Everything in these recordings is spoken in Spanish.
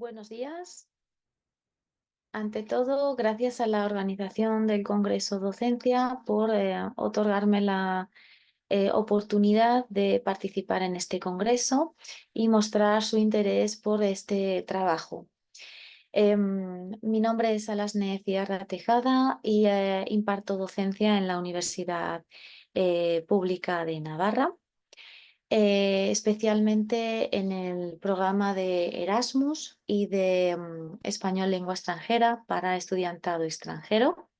Buenos días. Ante todo, gracias a la organización del Congreso Docencia por otorgarme la oportunidad de participar en este congreso y mostrar su interés por este trabajo. Mi nombre es Alasne Ciarra Tejada y imparto docencia en la Universidad Pública de Navarra. Especialmente en el programa de Erasmus y de Español Lengua Extranjera para estudiantado extranjero.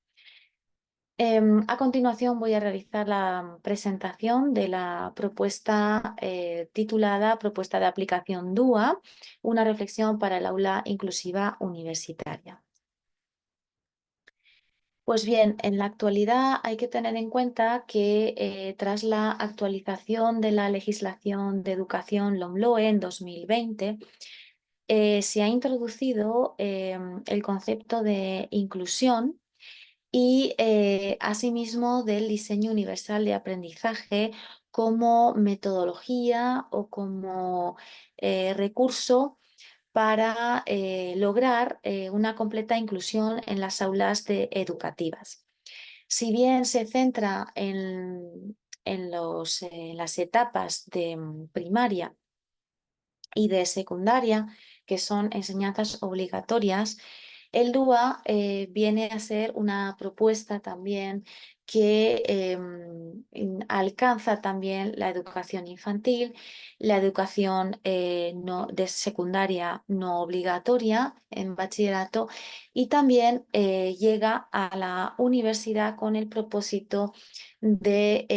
A continuación voy a realizar la presentación de la propuesta titulada Propuesta de aplicación DUA, una reflexión para el aula inclusiva universitaria. Pues bien, en la actualidad hay que tener en cuenta que tras la actualización de la legislación de educación LOMLOE en 2020, se ha introducido el concepto de inclusión y asimismo del diseño universal de aprendizaje como metodología o como recurso para lograr una completa inclusión en las aulas educativas. Si bien se centra en las etapas de primaria y de secundaria, que son enseñanzas obligatorias, el DUA viene a ser una propuesta también que alcanza también la educación infantil, la educación de secundaria no obligatoria en bachillerato y también llega a la universidad con el propósito de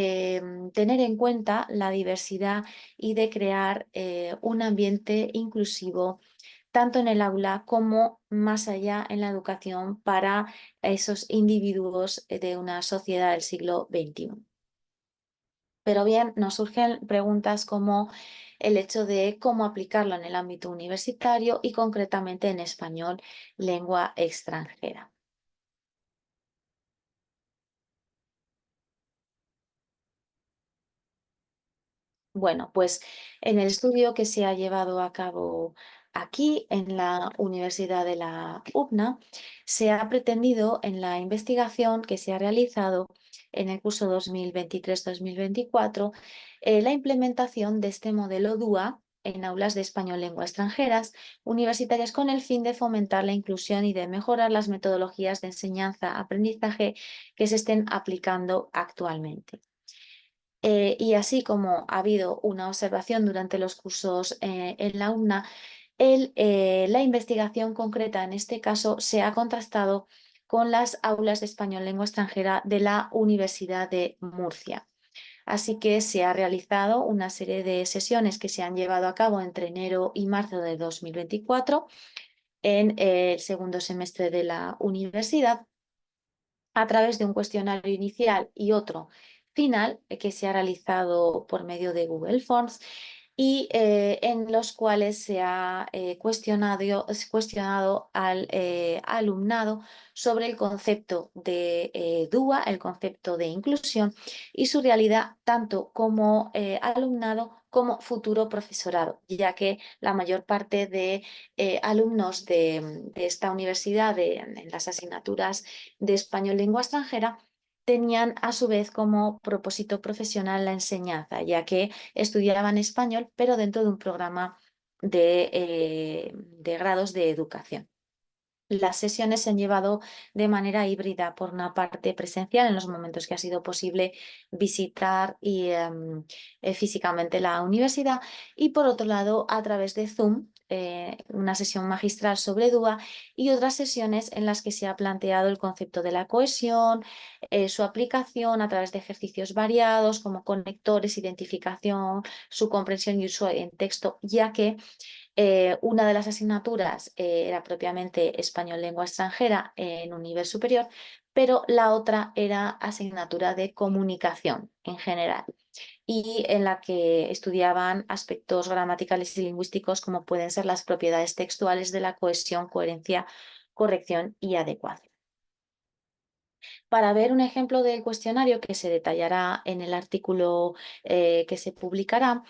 tener en cuenta la diversidad y de crear un ambiente inclusivo tanto en el aula como más allá en la educación para esos individuos de una sociedad del siglo XXI. Pero bien, nos surgen preguntas como el hecho de cómo aplicarlo en el ámbito universitario y concretamente en español, lengua extranjera. Bueno, pues en el estudio que se ha llevado a cabo aquí en la Universidad de la UPNA, se ha pretendido en la investigación que se ha realizado en el curso 2023-2024 la implementación de este modelo DUA en aulas de español lengua extranjeras universitarias con el fin de fomentar la inclusión y de mejorar las metodologías de enseñanza-aprendizaje que se estén aplicando actualmente. Y así como ha habido una observación durante los cursos en la UNA, la investigación concreta en este caso se ha contrastado con las aulas de español lengua extranjera de la Universidad de Murcia. Así que se ha realizado una serie de sesiones que se han llevado a cabo entre enero y marzo de 2024 en el segundo semestre de la universidad a través de un cuestionario inicial y otro final que se ha realizado por medio de Google Forms y en los cuales se ha cuestionado al alumnado sobre el concepto de DUA, el concepto de inclusión y su realidad tanto como alumnado como futuro profesorado, ya que la mayor parte de alumnos de esta universidad en las asignaturas de español lengua extranjera tenían a su vez como propósito profesional la enseñanza, ya que estudiaban español, pero dentro de un programa de grados de educación. Las sesiones se han llevado de manera híbrida, por una parte presencial en los momentos que ha sido posible visitar físicamente la universidad y por otro lado a través de Zoom, una sesión magistral sobre DUA y otras sesiones en las que se ha planteado el concepto de la cohesión, su aplicación a través de ejercicios variados como conectores, identificación, su comprensión y uso en texto, ya que una de las asignaturas era propiamente español lengua extranjera en un nivel superior, pero la otra era asignatura de comunicación en general y en la que estudiaban aspectos gramaticales y lingüísticos como pueden ser las propiedades textuales de la cohesión, coherencia, corrección y adecuación. Para ver un ejemplo del cuestionario que se detallará en el artículo que se publicará,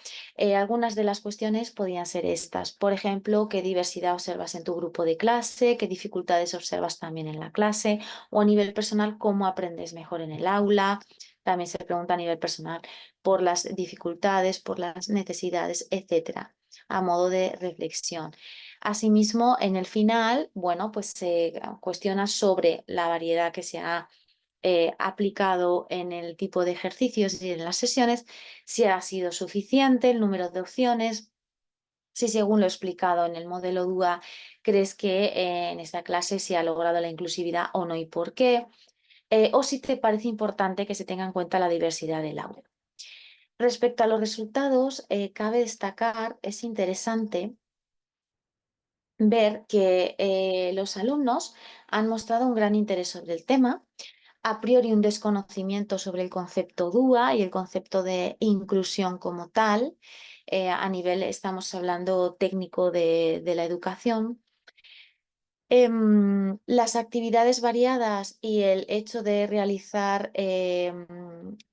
algunas de las cuestiones podían ser estas. Por ejemplo, ¿qué diversidad observas en tu grupo de clase? ¿Qué dificultades observas también en la clase? O a nivel personal, ¿cómo aprendes mejor en el aula? También se pregunta a nivel personal por las dificultades, por las necesidades, etcétera, a modo de reflexión. Asimismo, en el final, bueno, pues se cuestiona sobre la variedad que se ha aplicado en el tipo de ejercicios y en las sesiones, si ha sido suficiente el número de opciones, si según lo explicado en el modelo DUA crees que en esta clase se ha logrado la inclusividad o no y por qué, o si te parece importante que se tenga en cuenta la diversidad del aula. Respecto a los resultados, cabe destacar, es interesante ver que los alumnos han mostrado un gran interés sobre el tema, a priori un desconocimiento sobre el concepto DUA y el concepto de inclusión como tal. A nivel, estamos hablando técnico de la educación. Las actividades variadas y el hecho de realizar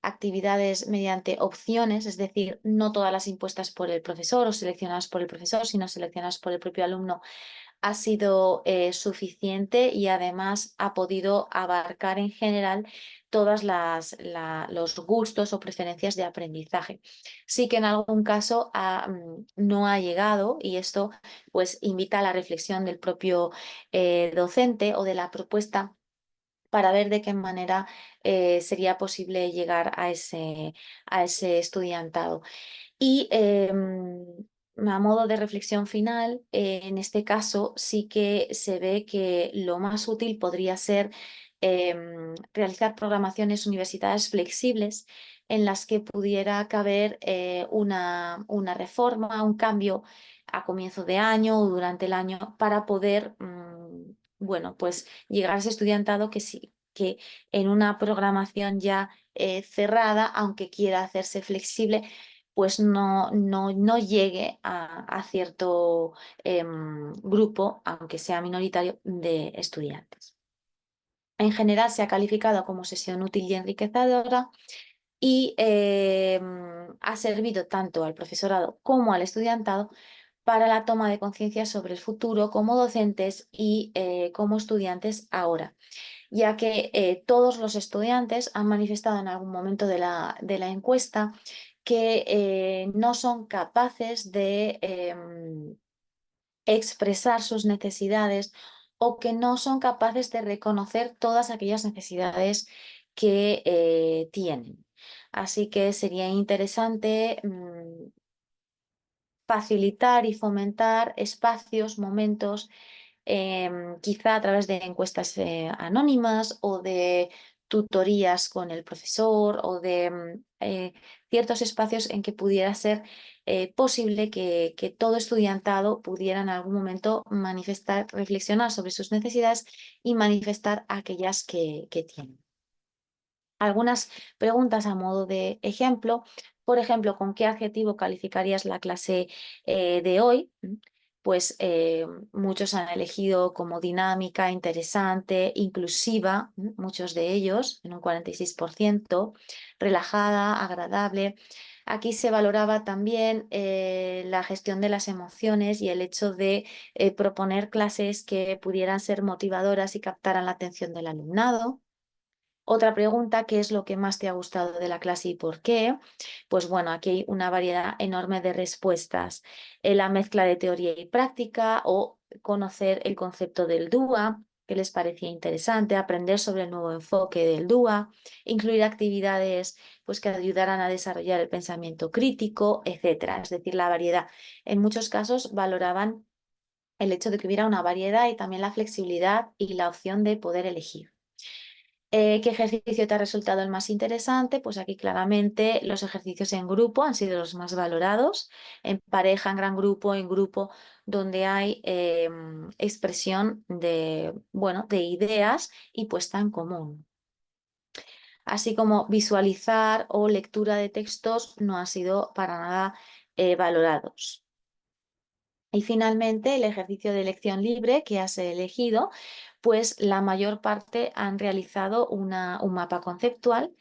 actividades mediante opciones, es decir, no todas las impuestas por el profesor o seleccionadas por el profesor, sino seleccionadas por el propio alumno, ha sido suficiente y además ha podido abarcar en general todos los gustos o preferencias de aprendizaje. Sí que en algún caso no ha llegado y esto pues invita a la reflexión del propio docente o de la propuesta para ver de qué manera sería posible llegar a ese estudiantado. Y a modo de reflexión final, en este caso sí que se ve que lo más útil podría ser realizar programaciones universitarias flexibles en las que pudiera caber una reforma, un cambio a comienzo de año o durante el año para poder, bueno, pues llegar a ese estudiantado que sí, que en una programación ya cerrada, aunque quiera hacerse flexible, pues no llegue a cierto grupo, aunque sea minoritario, de estudiantes. En general se ha calificado como sesión útil y enriquecedora y ha servido tanto al profesorado como al estudiantado para la toma de conciencia sobre el futuro como docentes y como estudiantes ahora, ya que todos los estudiantes han manifestado en algún momento de la encuesta que no son capaces de expresar sus necesidades o que no son capaces de reconocer todas aquellas necesidades que tienen. Así que sería interesante facilitar y fomentar espacios, momentos, quizá a través de encuestas anónimas o de tutorías con el profesor o de ciertos espacios en que pudiera ser posible que todo estudiantado pudiera en algún momento manifestar, reflexionar sobre sus necesidades y manifestar aquellas que tienen. Algunas preguntas a modo de ejemplo. Por ejemplo, ¿con qué adjetivo calificarías la clase de hoy? Pues muchos han elegido como dinámica, interesante, inclusiva, muchos de ellos, en un 46%, relajada, agradable. Aquí se valoraba también la gestión de las emociones y el hecho de proponer clases que pudieran ser motivadoras y captaran la atención del alumnado. Otra pregunta, ¿qué es lo que más te ha gustado de la clase y por qué? Pues bueno, aquí hay una variedad enorme de respuestas. La mezcla de teoría y práctica o conocer el concepto del DUA, que les parecía interesante, aprender sobre el nuevo enfoque del DUA, incluir actividades pues, que ayudaran a desarrollar el pensamiento crítico, etcétera. Es decir, la variedad. En muchos casos valoraban el hecho de que hubiera una variedad y también la flexibilidad y la opción de poder elegir. ¿Qué ejercicio te ha resultado el más interesante? Pues aquí claramente los ejercicios en grupo han sido los más valorados, en pareja, en gran grupo, en grupo, donde hay expresión de, bueno, de ideas y puesta en común. Así como visualizar o lectura de textos no han sido para nada valorados. Y finalmente, el ejercicio de elección libre que has elegido, pues la mayor parte han realizado un mapa conceptual,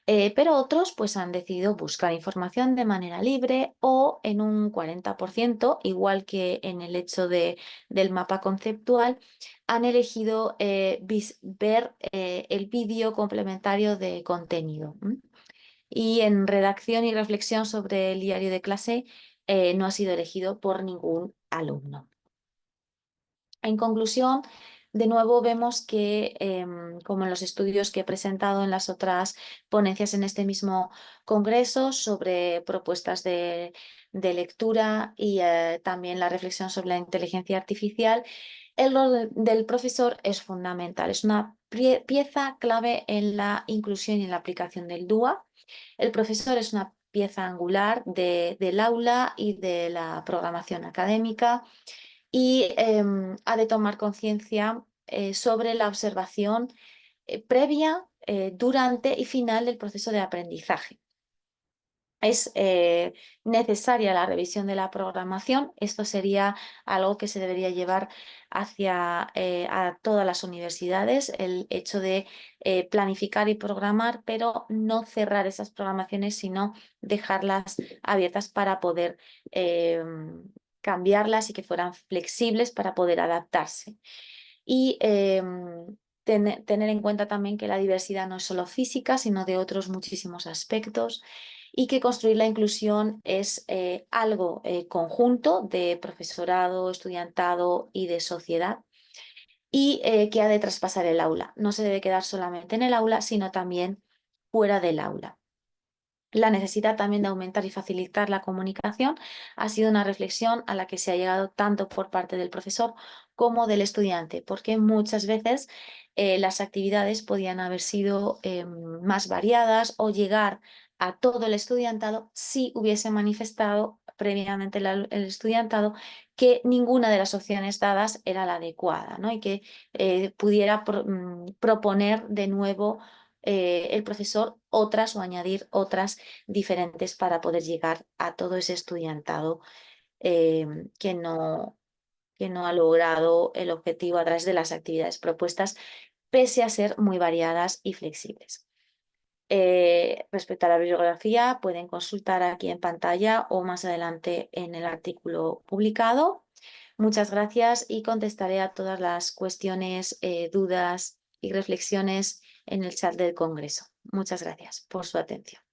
pero otros pues han decidido buscar información de manera libre o en un 40%, igual que en el hecho del mapa conceptual, han elegido ver el vídeo complementario de contenido. Y en redacción y reflexión sobre el diario de clase no ha sido elegido por ningún alumno. En conclusión, de nuevo vemos que, como en los estudios que he presentado en las otras ponencias en este mismo congreso sobre propuestas de lectura y también la reflexión sobre la inteligencia artificial, el rol del profesor es fundamental. Es una pieza clave en la inclusión y en la aplicación del DUA. El profesor es una pieza angular del aula y de la programación académica y ha de tomar conciencia sobre la observación previa, durante y final del proceso de aprendizaje. Es necesaria la revisión de la programación. Esto sería algo que se debería llevar hacia a todas las universidades, el hecho de planificar y programar, pero no cerrar esas programaciones, sino dejarlas abiertas para poder cambiarlas y que fueran flexibles para poder adaptarse. Y tener en cuenta también que la diversidad no es solo física, sino de otros muchísimos aspectos y que construir la inclusión es algo conjunto de profesorado, estudiantado y de sociedad y que ha de traspasar el aula. No se debe quedar solamente en el aula, sino también fuera del aula. La necesidad también de aumentar y facilitar la comunicación ha sido una reflexión a la que se ha llegado tanto por parte del profesor como del estudiante, porque muchas veces las actividades podían haber sido más variadas o llegar a todo el estudiantado si hubiese manifestado previamente el estudiantado que ninguna de las opciones dadas era la adecuada, ¿no? Y que pudiera proponer de nuevo el profesor otras o añadir otras diferentes para poder llegar a todo ese estudiantado eh, que no, que no ha logrado el objetivo a través de las actividades propuestas, pese a ser muy variadas y flexibles. Respecto a la bibliografía, pueden consultar aquí en pantalla o más adelante en el artículo publicado. Muchas gracias y contestaré a todas las cuestiones, dudas y reflexiones en el chat del Congreso. Muchas gracias por su atención.